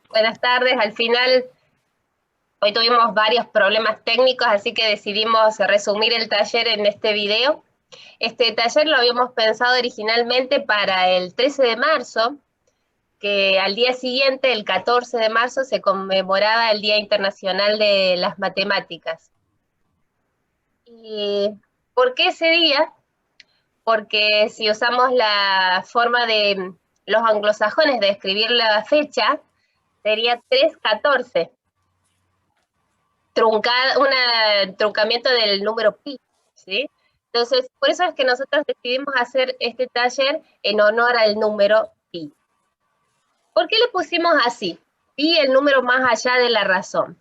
Buenas tardes. Al final, hoy tuvimos varios problemas técnicos, así que decidimos resumir el taller en este video. Este taller lo habíamos pensado originalmente para el 13 de marzo, que al día siguiente, el 14 de marzo, se conmemoraba el Día Internacional de las Matemáticas. ¿Y por qué ese día? Porque si usamos la forma de los anglosajones de escribir la fecha, sería 3-14. Un truncamiento del número pi, ¿sí? Entonces, por eso es que nosotros decidimos hacer este taller en honor al número pi. ¿Por qué le pusimos así? Pi, el número más allá de la razón.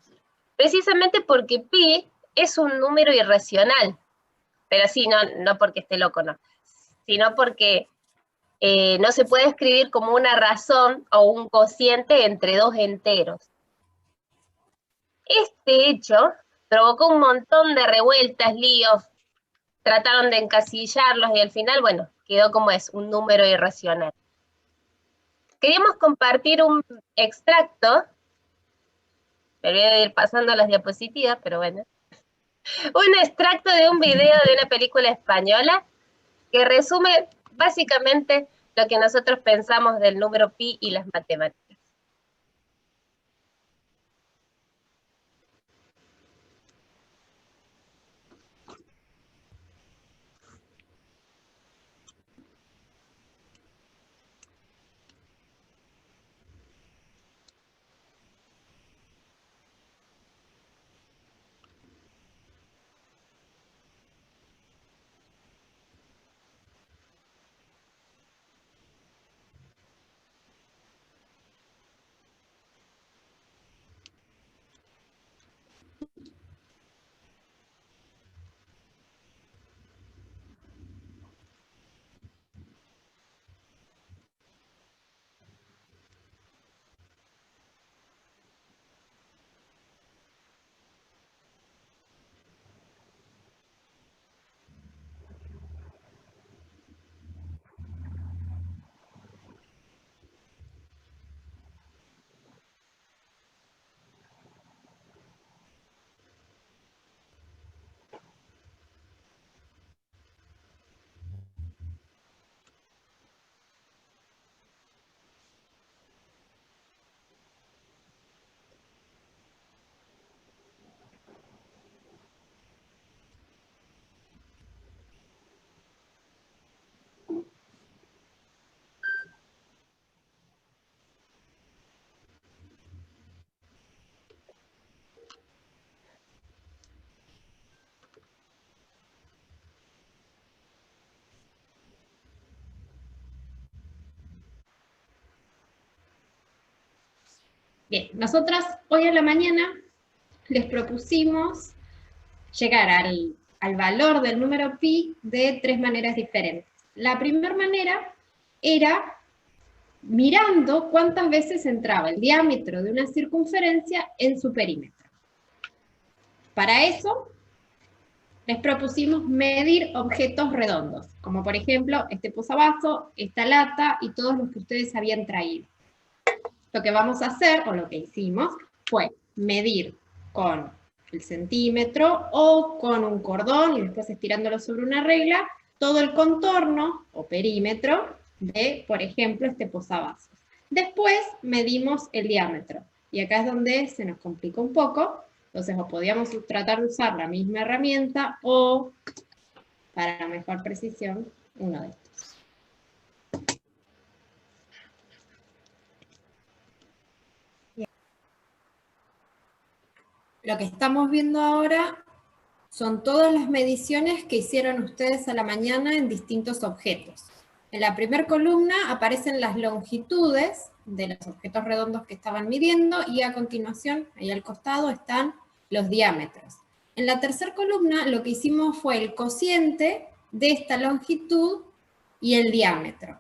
Precisamente porque pi es un número irracional, pero sí, no porque esté loco, no, sino porque no se puede escribir como una razón o un cociente entre dos enteros. Este hecho provocó un montón de revueltas, líos, trataron de encasillarlos y al final, bueno, quedó como es, un número irracional. Queríamos compartir un extracto, me olvidé de ir pasando las diapositivas, pero bueno, un extracto de un video de una película española que resume básicamente lo que nosotros pensamos del número pi y las matemáticas. Bien, nosotras hoy a la mañana les propusimos llegar al valor del número pi de tres maneras diferentes. La primera manera era mirando cuántas veces entraba el diámetro de una circunferencia en su perímetro. Para eso, les propusimos medir objetos redondos, como por ejemplo este posavasos, esta lata y todos los que ustedes habían traído. Lo que vamos a hacer, o lo que hicimos, fue medir con el centímetro o con un cordón y después estirándolo sobre una regla, todo el contorno o perímetro de, por ejemplo, este posavasos. Después medimos el diámetro y acá es donde se nos complica un poco, entonces o podíamos tratar de usar la misma herramienta o, para mejor precisión, uno de estos. Lo que estamos viendo ahora son todas las mediciones que hicieron ustedes a la mañana en distintos objetos. En la primera columna aparecen las longitudes de los objetos redondos que estaban midiendo y a continuación, ahí al costado, están los diámetros. En la tercera columna lo que hicimos fue el cociente de esta longitud y el diámetro.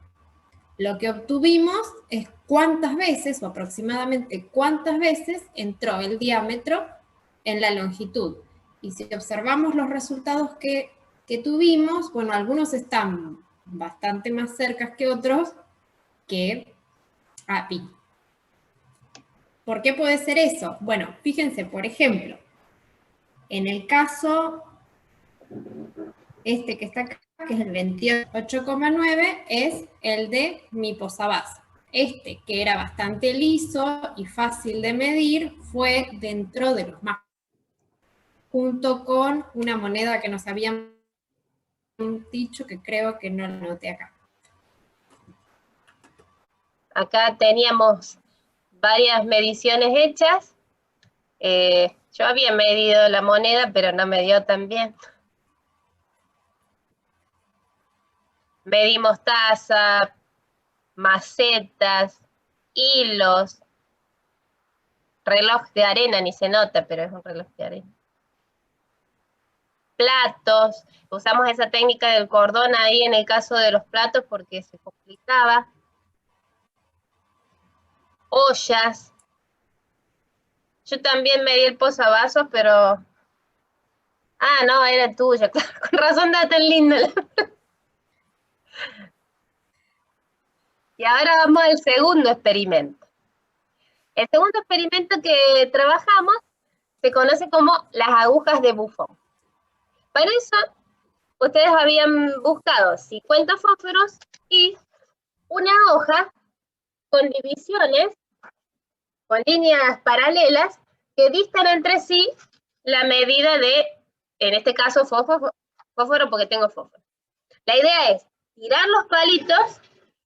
Lo que obtuvimos es cuántas veces, o aproximadamente cuántas veces, entró el diámetro en la longitud. Y si observamos los resultados que tuvimos, bueno, algunos están bastante más cerca que otros que a pi. ¿Por qué puede ser eso? Bueno, fíjense, por ejemplo, en el caso este que está acá, que es el 28,9, es el de mi posavasos. Este, que era bastante liso y fácil de medir, fue dentro de los más, junto con una moneda que nos habían dicho, que creo que no la anoté acá. Acá teníamos varias mediciones hechas. Yo había medido la moneda, pero no me dio tan bien. Medimos taza, macetas, hilos, reloj de arena, ni se nota, pero es un reloj de arena. Platos, usamos esa técnica del cordón ahí en el caso de los platos porque se complicaba. Ollas. Yo también medí el posavasos, pero... Ah, no, era tuya, claro, con razón está tan linda. Y ahora vamos al segundo experimento. El segundo experimento que trabajamos se conoce como las agujas de Buffon. Para eso, ustedes habían buscado 50 fósforos y una hoja con divisiones, con líneas paralelas, que distan entre sí la medida de, en este caso, fósforo porque tengo fósforo. La idea es tirar los palitos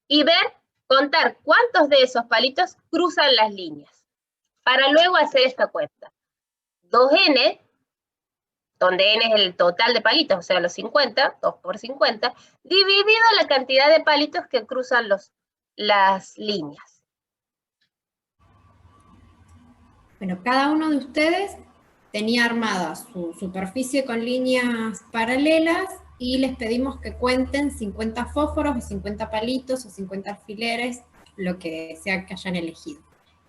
y ver, contar cuántos de esos palitos cruzan las líneas, para luego hacer esta cuenta. 2n, donde n es el total de palitos, o sea, los 50, 2 por 50, dividido la cantidad de palitos que cruzan las líneas. Bueno, cada uno de ustedes tenía armada su superficie con líneas paralelas y les pedimos que cuenten 50 fósforos o 50 palitos o 50 alfileres, lo que sea que hayan elegido.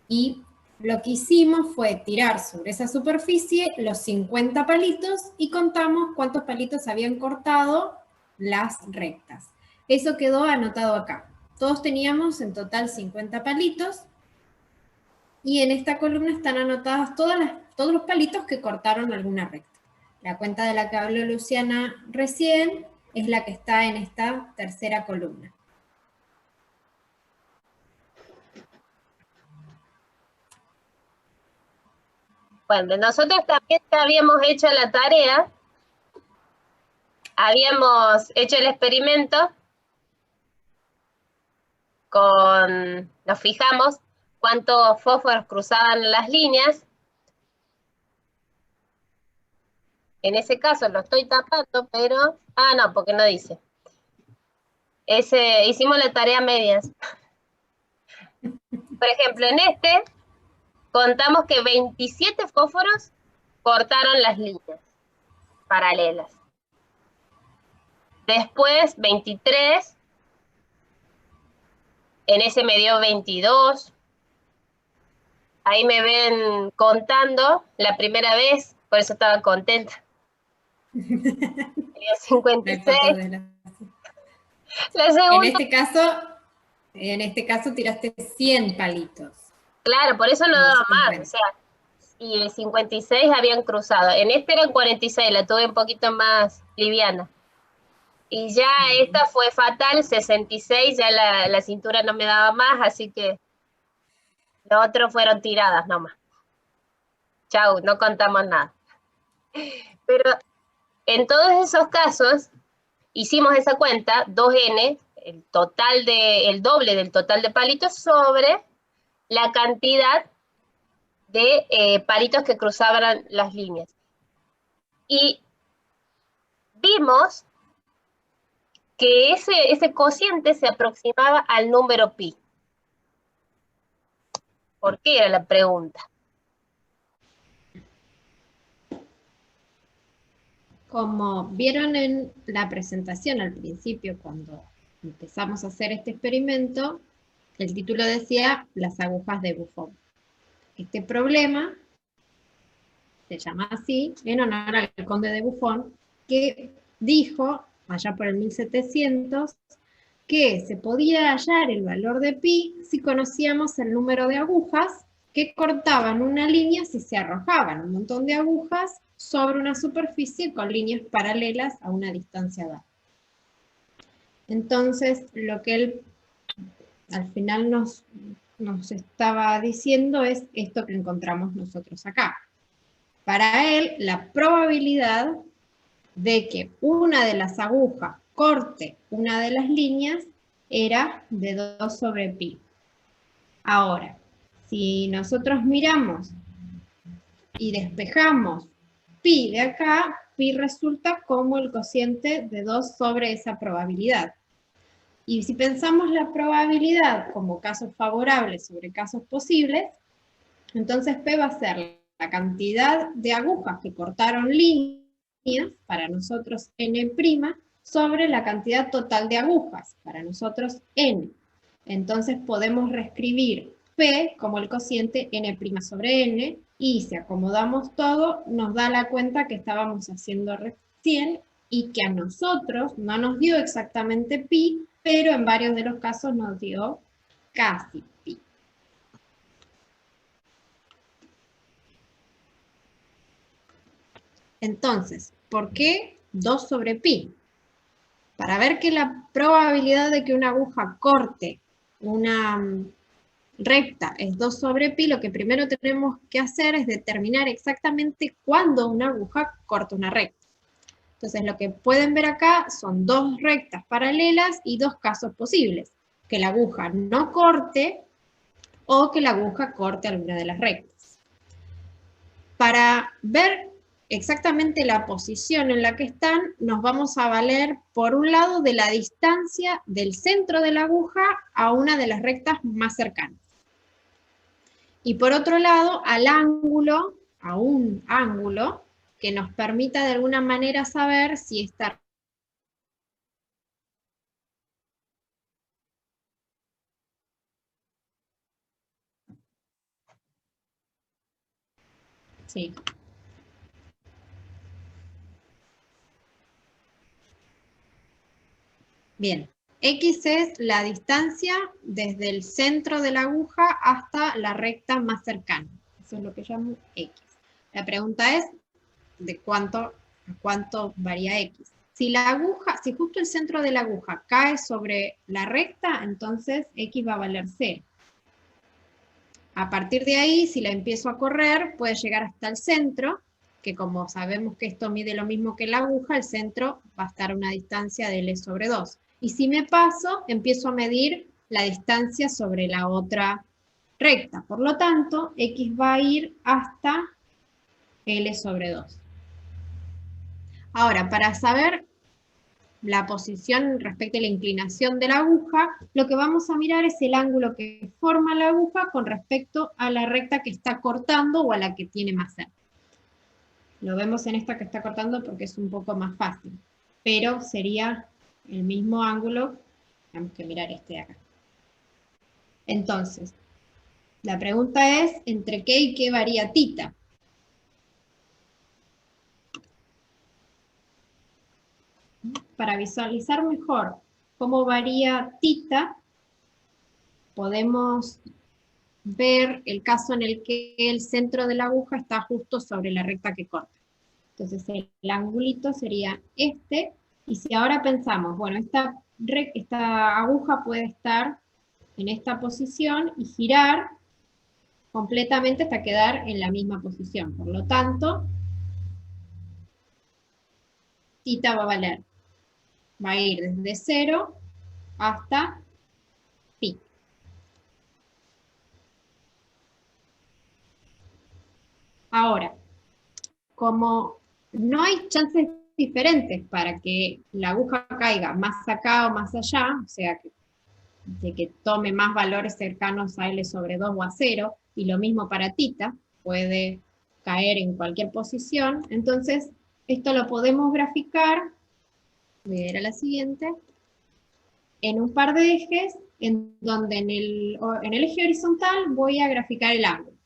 Y lo que hicimos fue tirar sobre esa superficie los 50 palitos y contamos cuántos palitos habían cortado las rectas. Eso quedó anotado acá. Todos teníamos en total 50 palitos y en esta columna están anotadas todos los palitos que cortaron alguna recta. La cuenta de la que habló Luciana recién es la que está en esta tercera columna. Bueno, nosotros también habíamos hecho la tarea, habíamos hecho el experimento, nos fijamos cuántos fósforos cruzaban las líneas. En ese caso lo estoy tapando, pero... Ah, no, porque no dice. Hicimos la tarea a medias. Por ejemplo, en este, contamos que 27 fósforos cortaron las líneas paralelas. Después, 23. En ese me dio 22. Ahí me ven contando la primera vez, por eso estaba contenta. Tenía 56. La segunda... En este caso tiraste 100 palitos. Claro, por eso no daba más, o sea, y 56 habían cruzado. En este eran 46, la tuve un poquito más liviana. Y ya esta fue fatal, 66, ya la cintura no me daba más, así que los otros fueron tiradas nomás. Chau, no contamos nada. Pero en todos esos casos, hicimos esa cuenta, 2n, el doble del total de palitos sobre la cantidad de palitos que cruzaban las líneas. Y vimos que ese cociente se aproximaba al número pi. ¿Por qué era la pregunta? Como vieron en la presentación al principio, cuando empezamos a hacer este experimento, el título decía las agujas de Buffon. Este problema se llama así en honor al conde de Buffon, que dijo, allá por el 1700, que se podía hallar el valor de pi si conocíamos el número de agujas que cortaban una línea si se arrojaban un montón de agujas sobre una superficie con líneas paralelas a una distancia dada. Entonces, lo que él al final nos estaba diciendo es esto que encontramos nosotros acá. Para él, la probabilidad de que una de las agujas corte una de las líneas era de 2 sobre pi. Ahora, si nosotros miramos y despejamos pi de acá, pi resulta como el cociente de 2 sobre esa probabilidad. Y si pensamos la probabilidad como casos favorables sobre casos posibles, entonces P va a ser la cantidad de agujas que cortaron líneas, para nosotros N', sobre la cantidad total de agujas, para nosotros N. Entonces podemos reescribir P como el cociente N' sobre N, y si acomodamos todo, nos da la cuenta que estábamos haciendo recién, y que a nosotros no nos dio exactamente pi, pero en varios de los casos nos dio casi pi. Entonces, ¿por qué 2 sobre pi? Para ver que la probabilidad de que una aguja corte una recta es 2 sobre pi, lo que primero tenemos que hacer es determinar exactamente cuándo una aguja corta una recta. Entonces, lo que pueden ver acá son 2 rectas paralelas y 2 casos posibles: que la aguja no corte o que la aguja corte alguna de las rectas. Para ver exactamente la posición en la que están, nos vamos a valer, por un lado, de la distancia del centro de la aguja a una de las rectas más cercanas. Y por otro lado, al ángulo, a un ángulo que nos permita de alguna manera saber si esta... Sí. Bien, X es la distancia desde el centro de la aguja hasta la recta más cercana. Eso es lo que llamo X. La pregunta es, ¿de cuánto varía X? Si la aguja, si justo el centro de la aguja cae sobre la recta, entonces X va a valer 0. A partir de ahí, si la empiezo a correr, puede llegar hasta el centro, que como sabemos que esto mide lo mismo que la aguja, el centro va a estar a una distancia de L sobre 2. Y si me paso, empiezo a medir la distancia sobre la otra recta. Por lo tanto, X va a ir hasta L sobre 2. Ahora, para saber la posición respecto a la inclinación de la aguja, lo que vamos a mirar es el ángulo que forma la aguja con respecto a la recta que está cortando o a la que tiene más cerca. Lo vemos en esta que está cortando porque es un poco más fácil, pero sería el mismo ángulo. Tenemos que mirar este de acá. Entonces, la pregunta es, ¿entre qué y qué varía tita? Para visualizar mejor cómo varía tita, podemos ver el caso en el que el centro de la aguja está justo sobre la recta que corta. Entonces el angulito sería este, y si ahora pensamos, bueno, esta aguja puede estar en esta posición y girar completamente hasta quedar en la misma posición. Por lo tanto, tita va a ir desde 0 hasta pi. Ahora, como no hay chances diferentes para que la aguja caiga más acá o más allá, o sea, de que tome más valores cercanos a L sobre 2 o a 0, y lo mismo para tita, puede caer en cualquier posición, entonces esto lo podemos graficar, voy a ir a la siguiente, en un par de ejes, en donde en el eje horizontal voy a graficar el ángulo,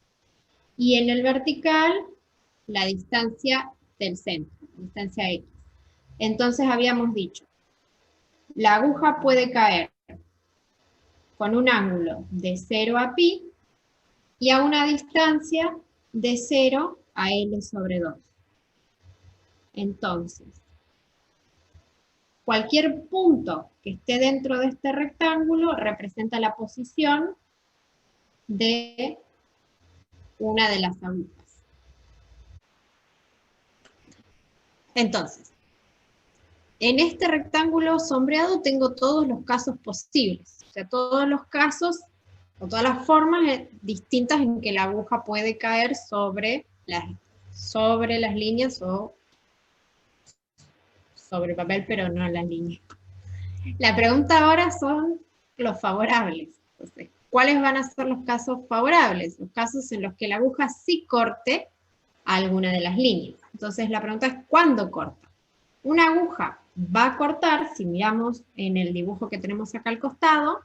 y en el vertical la distancia del centro, la distancia X. Entonces habíamos dicho, la aguja puede caer con un ángulo de 0 a pi, y a una distancia de 0 a L sobre 2. Entonces, cualquier punto que esté dentro de este rectángulo representa la posición de una de las agujas. Entonces, en este rectángulo sombreado tengo todos los casos posibles, o sea, todos los casos o todas las formas distintas en que la aguja puede caer sobre las líneas o sobre el papel, pero no en las líneas. La pregunta ahora son los favorables. Entonces, ¿cuáles van a ser los casos favorables? Los casos en los que la aguja sí corte a alguna de las líneas. Entonces, la pregunta es, ¿cuándo corta? Una aguja va a cortar, si miramos en el dibujo que tenemos acá al costado,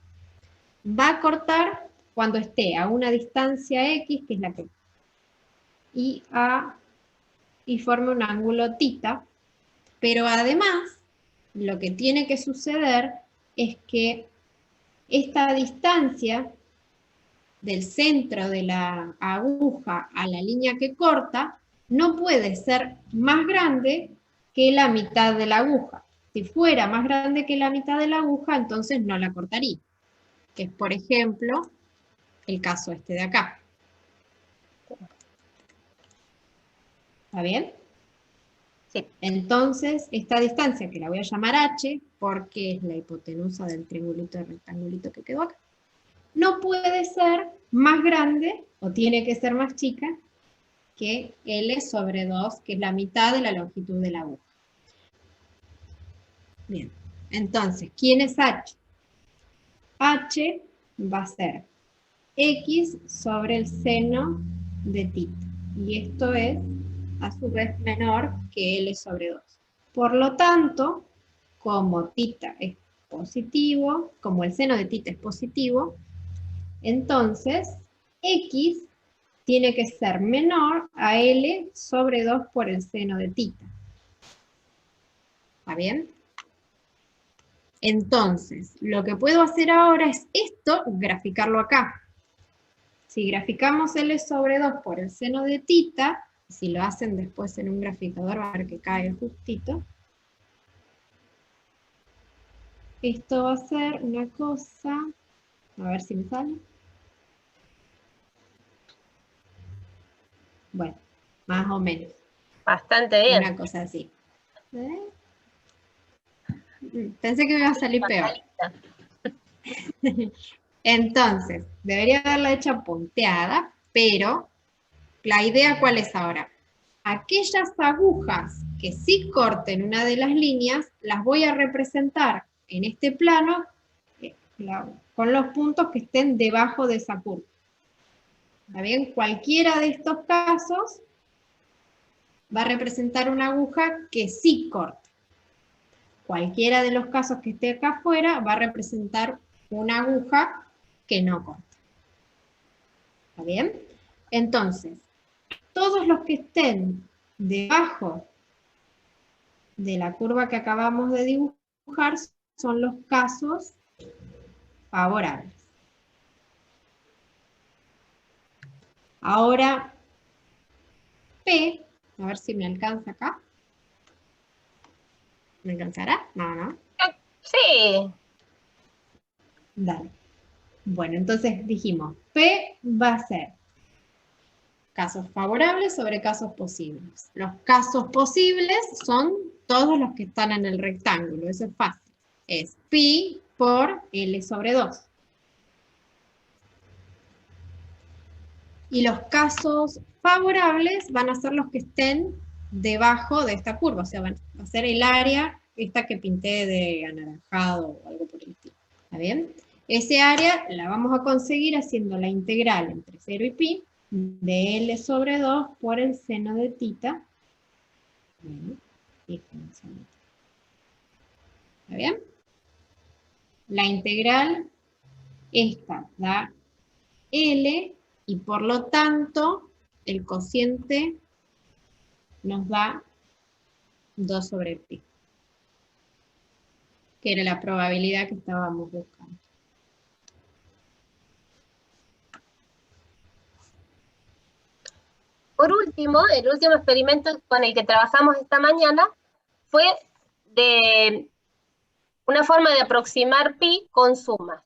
va a cortar cuando esté a una distancia X, que es la que... y forme un ángulo θ, pero además, lo que tiene que suceder es que esta distancia del centro de la aguja a la línea que corta no puede ser más grande que la mitad de la aguja. Si fuera más grande que la mitad de la aguja, entonces no la cortaría. Que es, por ejemplo, el caso este de acá. ¿Está bien? Sí. Entonces, esta distancia, que la voy a llamar h, porque es la hipotenusa del triangulito de rectangulito que quedó acá, no puede ser más grande, o tiene que ser más chica, que L sobre 2, que es la mitad de la longitud de la aguja. Bien, entonces, ¿quién es H? H va a ser X sobre el seno de θ. Y esto es, a su vez, menor que L sobre 2. Por lo tanto, como θ es positivo, como el seno de θ es positivo, entonces X tiene que ser menor a L sobre 2 por el seno de θ. ¿Está bien? Entonces, lo que puedo hacer ahora es esto, graficarlo acá. Si graficamos L sobre 2 por el seno de θ, si lo hacen después en un graficador, va a ver que cae justito. Esto va a ser una cosa, a ver si me sale. Bueno, más o menos. Bastante bien. Una cosa así. Pensé que me iba a salir peor. Entonces, debería haberla hecha punteada, pero la idea ¿cuál es ahora? Aquellas agujas que sí corten una de las líneas, las voy a representar en este plano con los puntos que estén debajo de esa curva. ¿Está bien? Cualquiera de estos casos va a representar una aguja que sí corta. Cualquiera de los casos que esté acá afuera va a representar una aguja que no corta. ¿Está bien? Entonces, todos los que estén debajo de la curva que acabamos de dibujar son los casos favorables. Ahora, P, a ver si me alcanza acá. ¿Me alcanzará? No, no. Sí. Dale. Bueno, entonces dijimos, P va a ser casos favorables sobre casos posibles. Los casos posibles son todos los que están en el rectángulo, eso es fácil. Es pi por L sobre 2. Y los casos favorables van a ser los que estén debajo de esta curva, o sea, van a ser el área esta que pinté de anaranjado o algo por el estilo. ¿Está bien? Ese área la vamos a conseguir haciendo la integral entre 0 y pi de L sobre 2 por el seno de θ. Bueno, ¿está bien? La integral esta da L y por lo tanto el cociente nos da 2 sobre pi, que era la probabilidad que estábamos buscando. por último, el último experimento con el que trabajamos esta mañana fue de una forma de aproximar pi con sumas,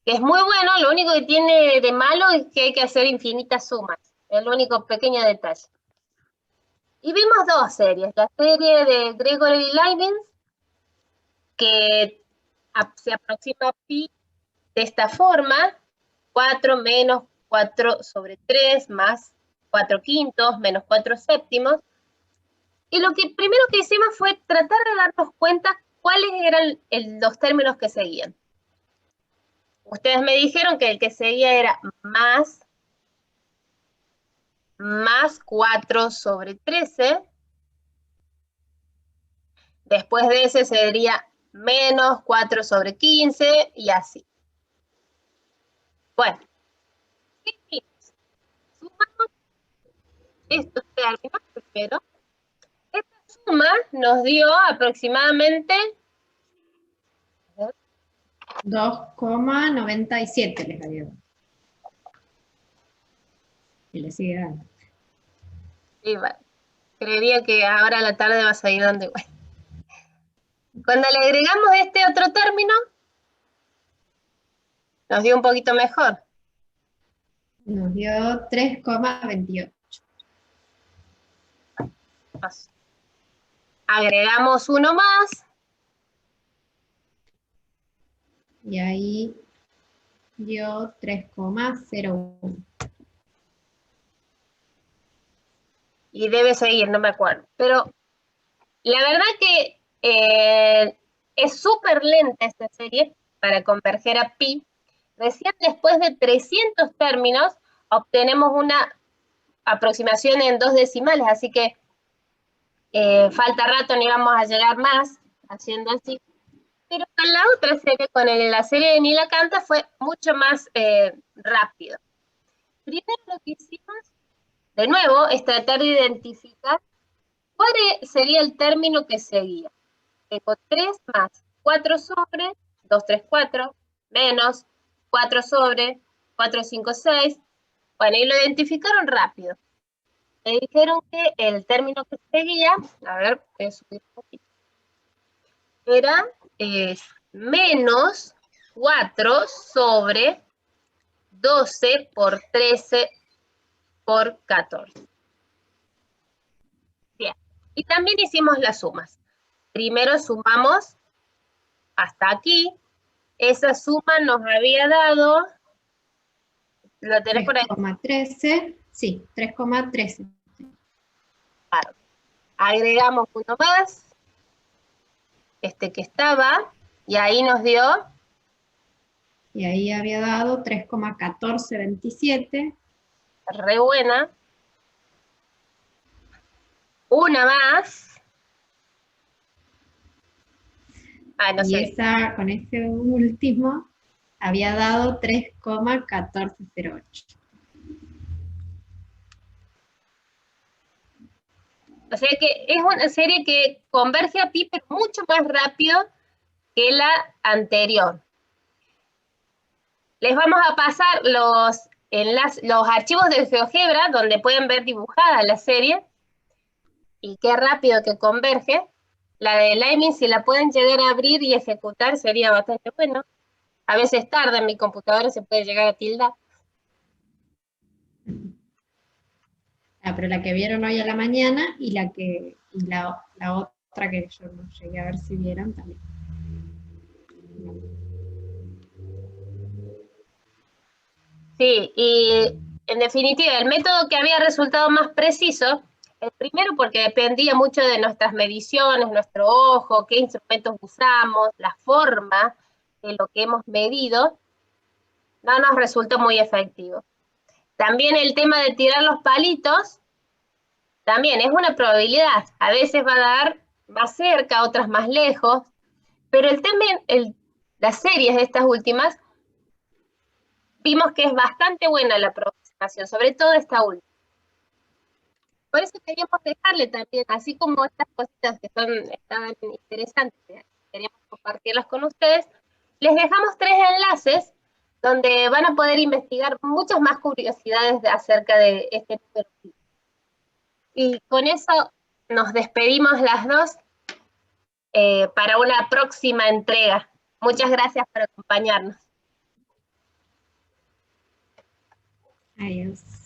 que es muy bueno. Lo único que tiene de malo es que hay que hacer infinitas sumas, es el único pequeño detalle. Y vimos dos series, la serie de Gregory y Leibniz, que se aproxima a pi de esta forma: 4 menos 4 sobre 3 más 4 quintos menos 4 séptimos. Y lo que primero que hicimos fue tratar de darnos cuenta cuáles eran los términos que seguían. Ustedes me dijeron que el que seguía era más 4 sobre 13. Después de ese sería menos 4 sobre 15 y así. Bueno, sumamos estos términos primero. Esta suma nos dio aproximadamente 2,97 les había dado. Y le sigue dando. Sí, bueno, creería que ahora a la tarde va a seguir dando igual. Cuando le agregamos este otro término, nos dio un poquito mejor. Nos dio 3,28. Agregamos uno más. Y ahí dio 3,01. Y debe seguir, no me acuerdo. Pero la verdad que es súper lenta esta serie para converger a pi. Recién después de 300 términos obtenemos una aproximación en 2 decimales, así que falta rato, ni vamos a llegar más haciendo así. Pero con la otra serie, con la serie de Nila Canta, fue mucho más rápido. Primero lo que hicimos, de nuevo, es tratar de identificar cuál sería el término que seguía. Tengo 3 más 4 sobre 2, 3, 4, menos 4 sobre 4, 5, 6. Bueno, y lo identificaron rápido. Me dijeron que el término que seguía, a ver, voy a subir un poquito, era menos 4 sobre 12 por 13 por 14. Bien, y también hicimos las sumas. Primero sumamos hasta aquí. Esa suma nos había dado, ¿lo tenés por ahí? 3,13, sí, 3,13. Claro. Agregamos uno más, este que estaba, y ahí nos dio. Y ahí había dado 3,1427. Re buena. Una más. Ah, no y sé. con ese último había dado 3,1408. O sea que es una serie que converge a pi, pero mucho más rápido que la anterior. Les vamos a pasar los archivos de GeoGebra, donde pueden ver dibujada la serie, y qué rápido que converge. La de Leibniz, si la pueden llegar a abrir y ejecutar, sería bastante bueno. A veces tarda en mi computadora, se puede llegar a tildar. Pero la que vieron hoy a la mañana y la otra que yo no llegué a ver si vieron también. Sí, y en definitiva, el método que había resultado más preciso, el primero porque dependía mucho de nuestras mediciones, nuestro ojo, qué instrumentos usamos, la forma de lo que hemos medido, no nos resultó muy efectivo. También el tema de tirar los palitos, también es una probabilidad. A veces va a dar más cerca, otras más lejos, pero las series de estas últimas, vimos que es bastante buena la aproximación, sobre todo esta última. Por eso queríamos dejarle también, así como estas cositas que estaban interesantes, queríamos compartirlas con ustedes, les dejamos 3 enlaces donde van a poder investigar muchas más curiosidades acerca de este número pi. Y con eso nos despedimos las dos para una próxima entrega. Muchas gracias por acompañarnos. Adiós.